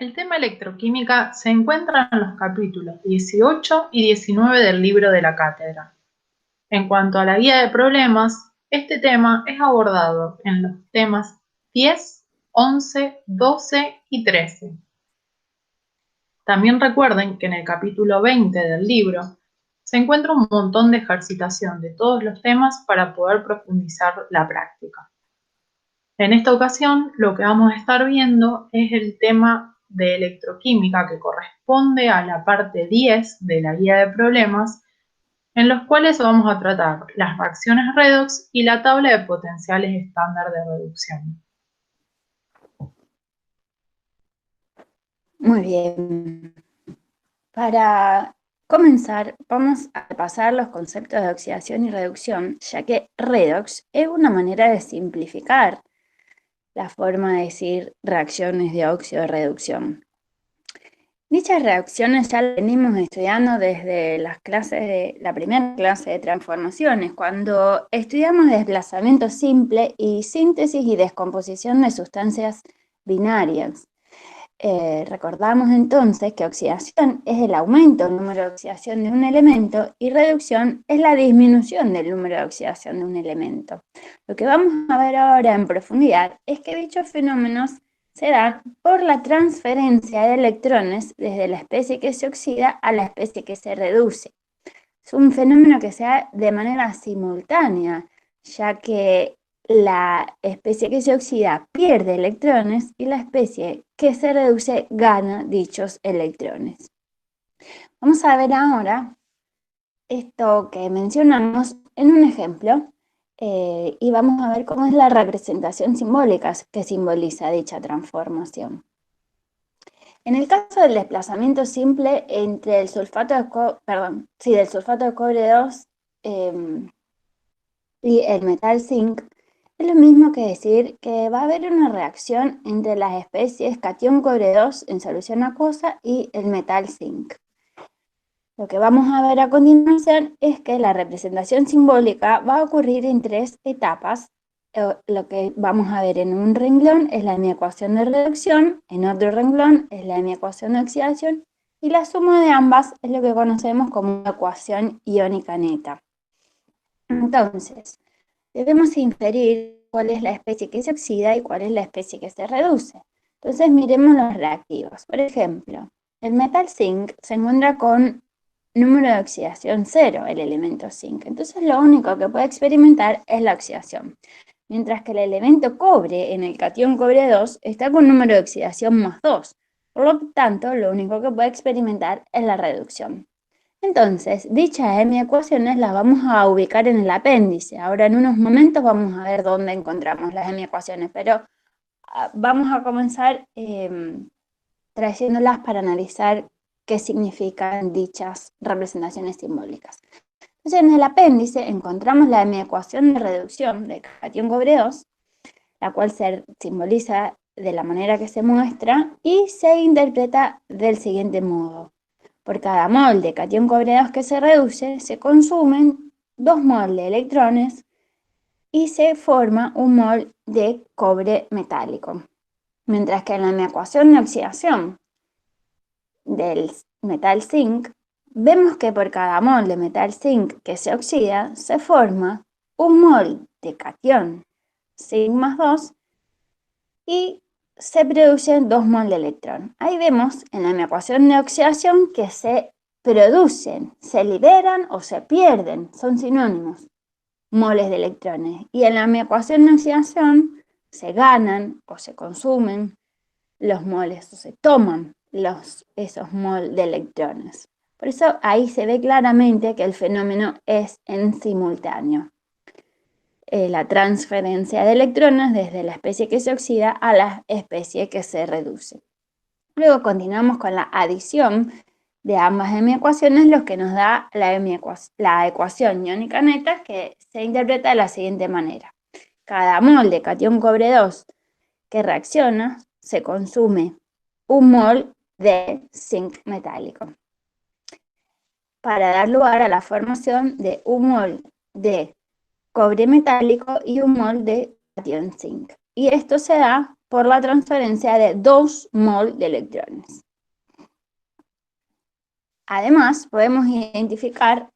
El tema electroquímica se encuentra en los capítulos 18 y 19 del libro de la cátedra. En cuanto a la guía de problemas, este tema es abordado en los temas 10, 11, 12 y 13. También recuerden que en el capítulo 20 del libro se encuentra un montón de ejercitación de todos los temas para poder profundizar la práctica. En esta ocasión, lo que vamos a estar viendo es el tema de electroquímica que corresponde a la parte 10 de la guía de problemas, en los cuales vamos a tratar las reacciones redox y la tabla de potenciales estándar de reducción. Muy bien. Para comenzar, vamos a pasar los conceptos de oxidación y reducción, ya que redox es una manera de simplificar la forma de decir reacciones de óxido de reducción. Dichas reacciones ya las venimos estudiando desde las clases de la primera clase de transformaciones, cuando estudiamos desplazamiento simple y síntesis y descomposición de sustancias binarias. Recordamos entonces que oxidación es el aumento del número de oxidación de un elemento y reducción es la disminución del número de oxidación de un elemento. Lo que vamos a ver ahora en profundidad es que dichos fenómenos se dan por la transferencia de electrones desde la especie que se oxida a la especie que se reduce. Es un fenómeno que se da de manera simultánea, ya que la especie que se oxida pierde electrones y la especie que se reduce gana dichos electrones. Vamos a ver ahora esto que mencionamos en un ejemplo y vamos a ver cómo es la representación simbólica que simboliza dicha transformación. En el caso del desplazamiento simple entre el sulfato de del sulfato de cobre 2 y el metal zinc, es lo mismo que decir que va a haber una reacción entre las especies catión cobre 2 en solución acuosa y el metal zinc. Lo que vamos a ver a continuación es que la representación simbólica va a ocurrir en tres etapas. Lo que vamos a ver en un renglón es la ecuación de reducción, en otro renglón es la ecuación de oxidación y la suma de ambas es lo que conocemos como una ecuación iónica neta. Entonces, debemos inferir cuál es la especie que se oxida y cuál es la especie que se reduce. Entonces, miremos los reactivos. Por ejemplo, el metal zinc se encuentra con número de oxidación 0, el elemento zinc. Entonces, lo único que puede experimentar es la oxidación. Mientras que el elemento cobre en el catión cobre 2 está con número de oxidación más 2. Por lo tanto, lo único que puede experimentar es la reducción. Entonces, dichas ecuaciones las vamos a ubicar en el apéndice. Ahora en unos momentos vamos a ver dónde encontramos las ecuaciones, pero vamos a comenzar trayéndolas para analizar qué significan dichas representaciones simbólicas. Entonces, en el apéndice encontramos la ecuación de reducción de catión cobre 2, la cual se simboliza de la manera que se muestra y se interpreta del siguiente modo. Por cada mol de catión cobre 2 que se reduce, se consumen 2 mol de electrones y se forma un mol de cobre metálico. Mientras que en la ecuación de oxidación del metal zinc, vemos que por cada mol de metal zinc que se oxida, se forma un mol de catión zinc más 2 y se producen 2 mol de electrón. Ahí vemos en la ecuación de oxidación que se producen, se liberan o se pierden, son sinónimos, moles de electrones. Y en la ecuación de oxidación se ganan o se consumen los moles o se toman esos moles de electrones. Por eso ahí se ve claramente que el fenómeno es en simultáneo. La transferencia de electrones desde la especie que se oxida a la especie que se reduce. Luego continuamos con la adición de ambas ecuaciones, lo que nos da la ecuación iónica neta, que se interpreta de la siguiente manera. Cada mol de catión cobre 2 que reacciona se consume un mol de zinc metálico, para dar lugar a la formación de un mol de cobre metálico y un mol de catión zinc. Y esto se da por la transferencia de 2 mol de electrones. Además, podemos identificar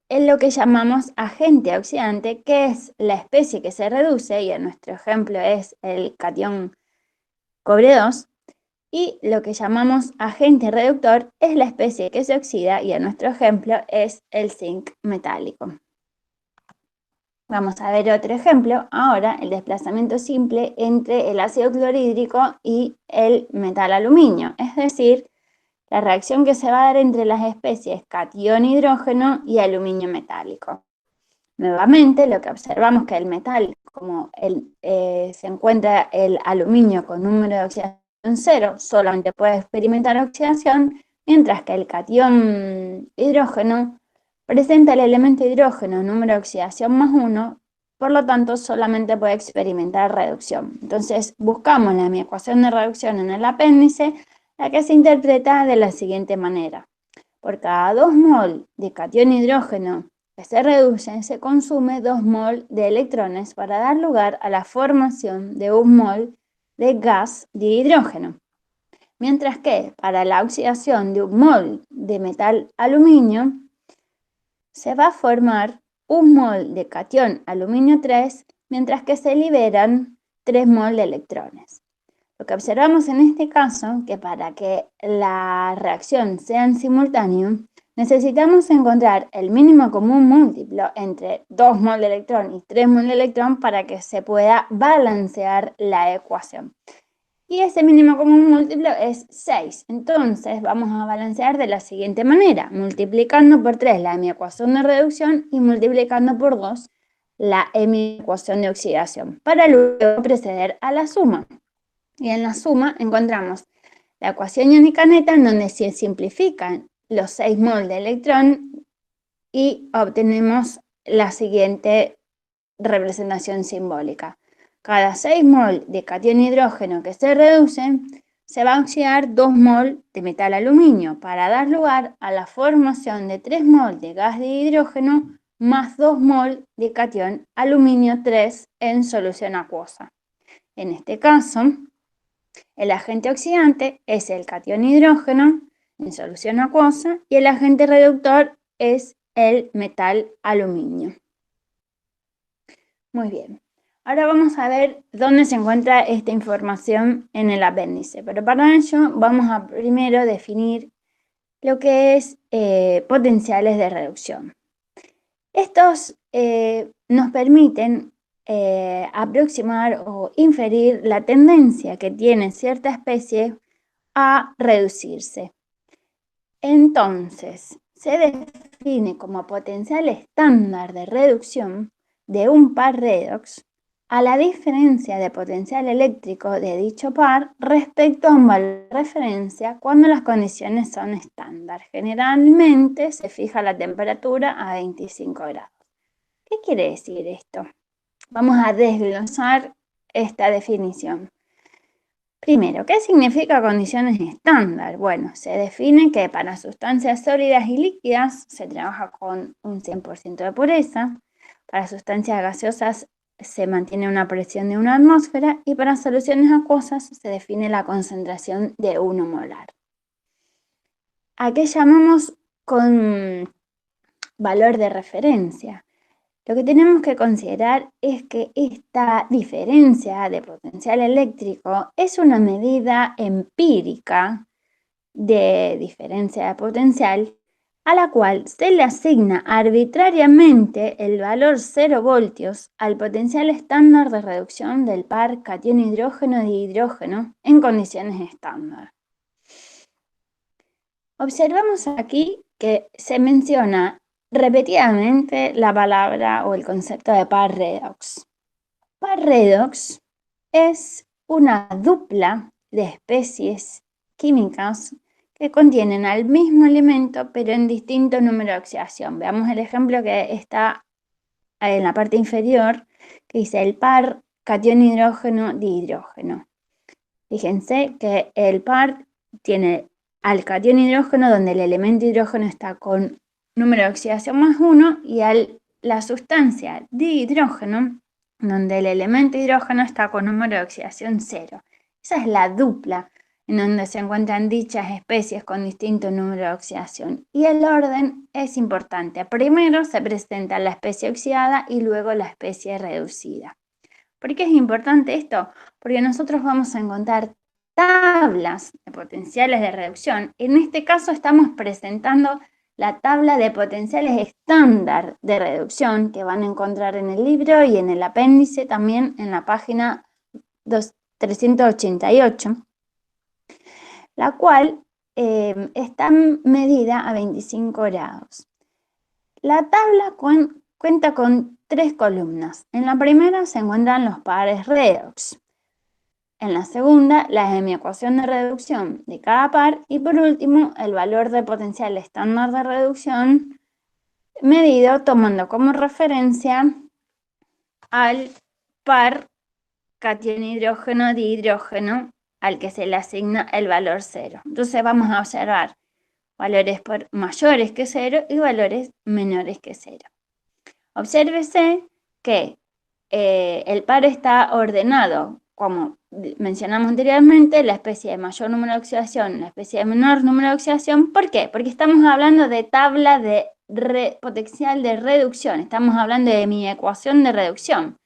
en lo que llamamos agente oxidante, que es la especie que se reduce, y en nuestro ejemplo es el catión cobre 2, y lo que llamamos agente reductor es la especie que se oxida, y en nuestro ejemplo es el zinc metálico. Vamos a ver otro ejemplo, ahora el desplazamiento simple entre el ácido clorhídrico y el metal aluminio, es decir, la reacción que se va a dar entre las especies catión hidrógeno y aluminio metálico. Nuevamente, lo que observamos es que el metal, como se encuentra el aluminio con número de oxidación 0, solamente puede experimentar oxidación, mientras que el catión hidrógeno presenta el elemento hidrógeno número de oxidación más 1, por lo tanto solamente puede experimentar reducción. Entonces buscamos mi ecuación de reducción en el apéndice, la que se interpreta de la siguiente manera. Por cada 2 mol de catión hidrógeno que se reduce, se consume 2 mol de electrones para dar lugar a la formación de 1 mol de gas de hidrógeno. Mientras que para la oxidación de 1 mol de metal aluminio, se va a formar 1 mol de catión aluminio 3, mientras que se liberan 3 mol de electrones. Lo que observamos en este caso, que para que la reacción sea en simultáneo, necesitamos encontrar el mínimo común múltiplo entre 2 mol de electrón y 3 mol de electrón para que se pueda balancear la ecuación. Y ese mínimo común múltiplo es 6. Entonces vamos a balancear de la siguiente manera, multiplicando por 3 mi ecuación de reducción y multiplicando por 2 mi ecuación de oxidación, para luego proceder a la suma. Y en la suma encontramos la ecuación iónica neta, en donde se simplifican los 6 mol de electrón y obtenemos la siguiente representación simbólica. Cada 6 mol de catión hidrógeno que se reducen, se va a oxidar 2 mol de metal aluminio para dar lugar a la formación de 3 mol de gas de hidrógeno más 2 mol de catión aluminio 3 en solución acuosa. En este caso, el agente oxidante es el catión hidrógeno en solución acuosa y el agente reductor es el metal aluminio. Muy bien. Ahora vamos a ver dónde se encuentra esta información en el apéndice, pero para ello vamos a primero definir lo que es potenciales de reducción. Estos nos permiten aproximar o inferir la tendencia que tiene cierta especie a reducirse. Entonces, se define como potencial estándar de reducción de un par redox a la diferencia de potencial eléctrico de dicho par respecto a un valor de referencia cuando las condiciones son estándar. Generalmente se fija la temperatura a 25 grados. ¿Qué quiere decir esto? Vamos a desglosar esta definición. Primero, ¿qué significa condiciones estándar? Bueno, se define que para sustancias sólidas y líquidas se trabaja con un 100% de pureza, para sustancias gaseosas se mantiene una presión de 1 atmósfera y para soluciones acuosas se define la concentración de 1 molar. ¿A qué llamamos con valor de referencia? Lo que tenemos que considerar es que esta diferencia de potencial eléctrico es una medida empírica de diferencia de potencial a la cual se le asigna arbitrariamente el valor 0 voltios al potencial estándar de reducción del par catión hidrógeno de hidrógeno en condiciones estándar. Observamos aquí que se menciona repetidamente la palabra o el concepto de par redox. Par redox es una dupla de especies químicas que contienen al mismo elemento pero en distinto número de oxidación. Veamos el ejemplo que está en la parte inferior, que dice el par catión hidrógeno de hidrógeno. Fíjense que el par tiene al catión hidrógeno, donde el elemento hidrógeno está con número de oxidación más 1, y la sustancia dihidrógeno donde el elemento hidrógeno está con número de oxidación 0. Esa es la dupla en donde se encuentran dichas especies con distinto número de oxidación. Y el orden es importante. Primero se presenta la especie oxidada y luego la especie reducida. ¿Por qué es importante esto? Porque nosotros vamos a encontrar tablas de potenciales de reducción. En este caso estamos presentando la tabla de potenciales estándar de reducción que van a encontrar en el libro y en el apéndice, también en la página 388, la cual está medida a 25 grados. La tabla cuenta con 3 columnas. En la primera se encuentran los pares redox. En la segunda, la semiecuación de reducción de cada par. Y por último, el valor de potencial estándar de reducción medido tomando como referencia al par cation hidrógeno dihidrógeno al que se le asigna el valor 0. Entonces vamos a observar valores mayores que 0 y valores menores que 0. Obsérvese que el par está ordenado, como mencionamos anteriormente, la especie de mayor número de oxidación, la especie de menor número de oxidación. ¿Por qué? Porque estamos hablando de tabla de potencial de reducción, estamos hablando de mi ecuación de reducción.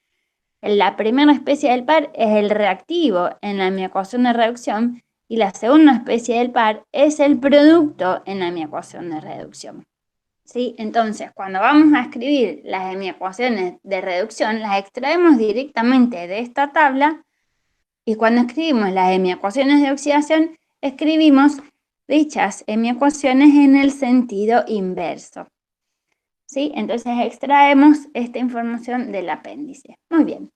La primera especie del par es el reactivo en la mi ecuación de reducción y la segunda especie del par es el producto en la mi ecuación de reducción. ¿Sí? Entonces, cuando vamos a escribir las ecuaciones de reducción, las extraemos directamente de esta tabla, y cuando escribimos las ecuaciones de oxidación, escribimos dichas ecuaciones en el sentido inverso. ¿Sí? Entonces extraemos esta información del apéndice. Muy bien.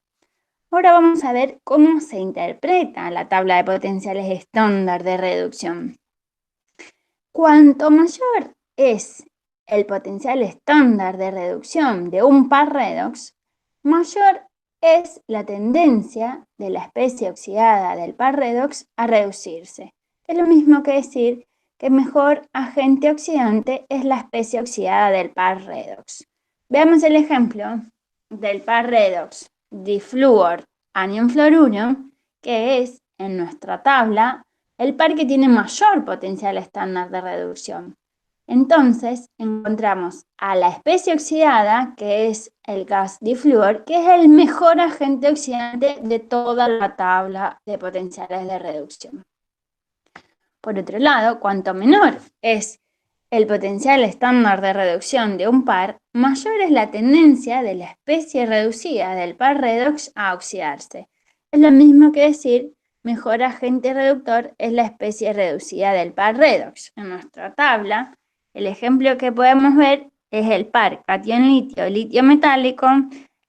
Ahora vamos a ver cómo se interpreta la tabla de potenciales estándar de reducción. Cuanto mayor es el potencial estándar de reducción de un par redox, mayor es la tendencia de la especie oxidada del par redox a reducirse. Es lo mismo que decir que mejor agente oxidante es la especie oxidada del par redox. Veamos el ejemplo del par redox difluor anión fluoruro, que es en nuestra tabla el par que tiene mayor potencial estándar de reducción. Entonces encontramos a la especie oxidada, que es el gas difluor, que es el mejor agente oxidante de toda la tabla de potenciales de reducción. Por otro lado, cuanto menor es el potencial estándar de reducción de un par, mayor es la tendencia de la especie reducida del par redox a oxidarse. Es lo mismo que decir mejor agente reductor es la especie reducida del par redox. En nuestra tabla, el ejemplo que podemos ver es el par cation litio, litio metálico,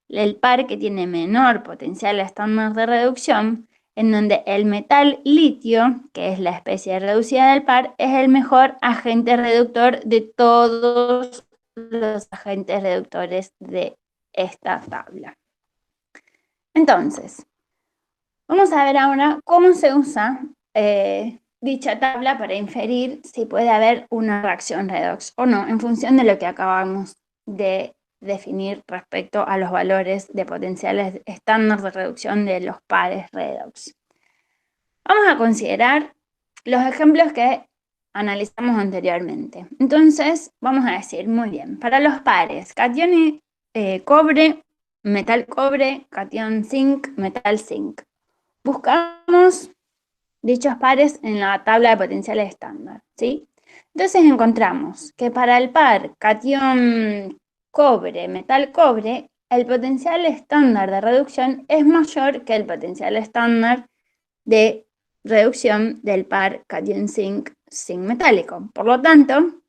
el par que tiene menor potencial estándar de reducción, en donde el metal litio, que es la especie reducida del par, es el mejor agente reductor de todos los agentes reductores de esta tabla. Entonces, vamos a ver ahora cómo se usa dicha tabla para inferir si puede haber una reacción redox o no, en función de lo que acabamos de definir respecto a los valores de potenciales estándar de reducción de los pares redox. Vamos a considerar los ejemplos que analizamos anteriormente. Entonces, vamos a decir, muy bien, para los pares, cation cobre, metal cobre, cation zinc, metal zinc. Buscamos dichos pares en la tabla de potenciales estándar, ¿sí? Entonces encontramos que para el par cation cobre, metal cobre, el potencial estándar de reducción es mayor que el potencial estándar de reducción del par cation zinc, zinc metálico. Por lo tanto,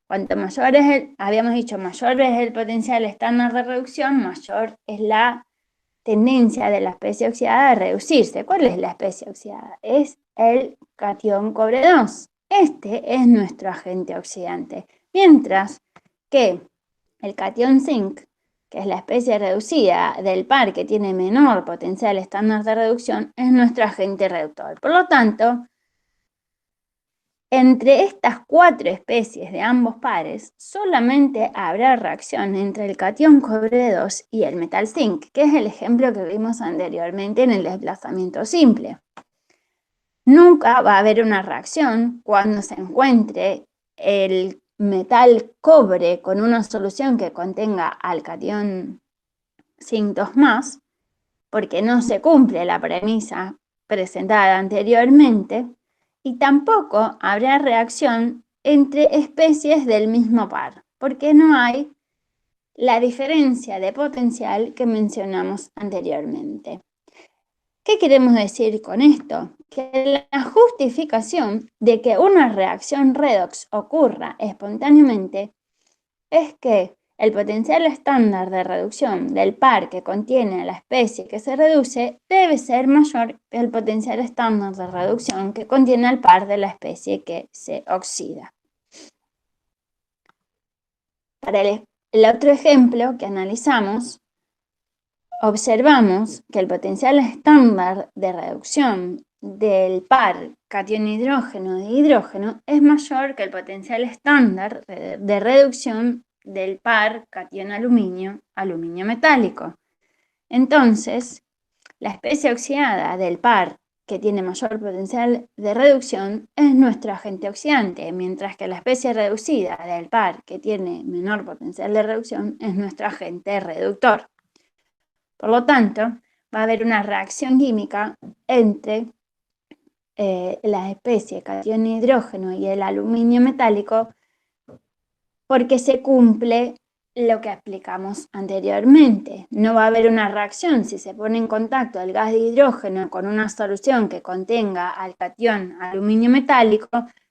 cuanto mayor es habíamos dicho, mayor es el potencial estándar de reducción, mayor es la tendencia de la especie oxidada a reducirse. ¿Cuál es la especie oxidada? Es el cation cobre 2. Este es nuestro agente oxidante. Mientras que el cation zinc, que es la especie reducida del par que tiene menor potencial estándar de reducción, es nuestro agente reductor. Por lo tanto, Entre estas 4 especies de ambos pares, solamente habrá reacción entre el catión cobre 2 y el metal zinc, que es el ejemplo que vimos anteriormente en el desplazamiento simple. Nunca va a haber una reacción cuando se encuentre el metal cobre con una solución que contenga al catión zinc 2+, porque no se cumple la premisa presentada anteriormente, y tampoco habrá reacción entre especies del mismo par, porque no hay la diferencia de potencial que mencionamos anteriormente. ¿Qué queremos decir con esto? Que la justificación de que una reacción redox ocurra espontáneamente es que el potencial estándar de reducción del par que contiene la especie que se reduce debe ser mayor que el potencial estándar de reducción que contiene el par de la especie que se oxida. Para el otro ejemplo que analizamos, observamos que el potencial estándar de reducción del par catión-hidrógeno de hidrógeno es mayor que el potencial estándar de reducción del par catión-aluminio, aluminio metálico. Entonces, la especie oxidada del par que tiene mayor potencial de reducción es nuestro agente oxidante, mientras que la especie reducida del par que tiene menor potencial de reducción es nuestro agente reductor. Por lo tanto, va a haber una reacción química entre la especie catión hidrógeno y el aluminio metálico porque se cumple lo que explicamos anteriormente. No va a haber una reacción si se pone en contacto el gas de hidrógeno con una solución que contenga al catión aluminio metálico,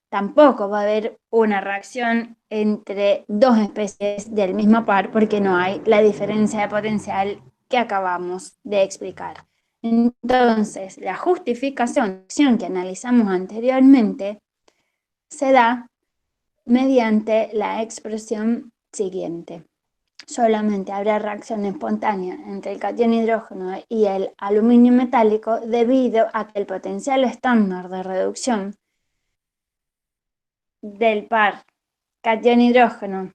tampoco va a haber una reacción entre 2 especies del mismo par porque no hay la diferencia de potencial que acabamos de explicar. Entonces, la justificación que analizamos anteriormente se da mediante la expresión siguiente. Solamente habrá reacción espontánea entre el catión hidrógeno y el aluminio metálico debido a que el potencial estándar de reducción del par catión hidrógeno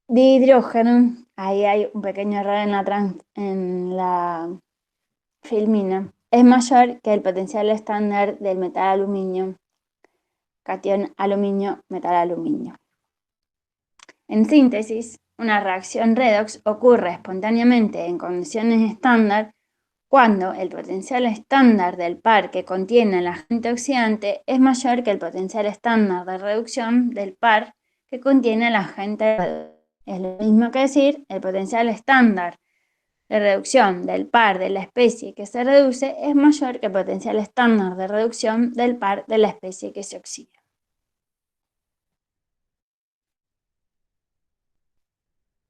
de hidrógeno, ahí hay un pequeño error en la filmina, es mayor que el potencial estándar del metal aluminio, catión aluminio, metal aluminio. En síntesis, una reacción redox ocurre espontáneamente en condiciones estándar cuando el potencial estándar del par que contiene el agente oxidante es mayor que el potencial estándar de reducción del par que contiene el agente reductor. Es lo mismo que decir, el potencial estándar de reducción del par de la especie que se reduce es mayor que el potencial estándar de reducción del par de la especie que se oxida.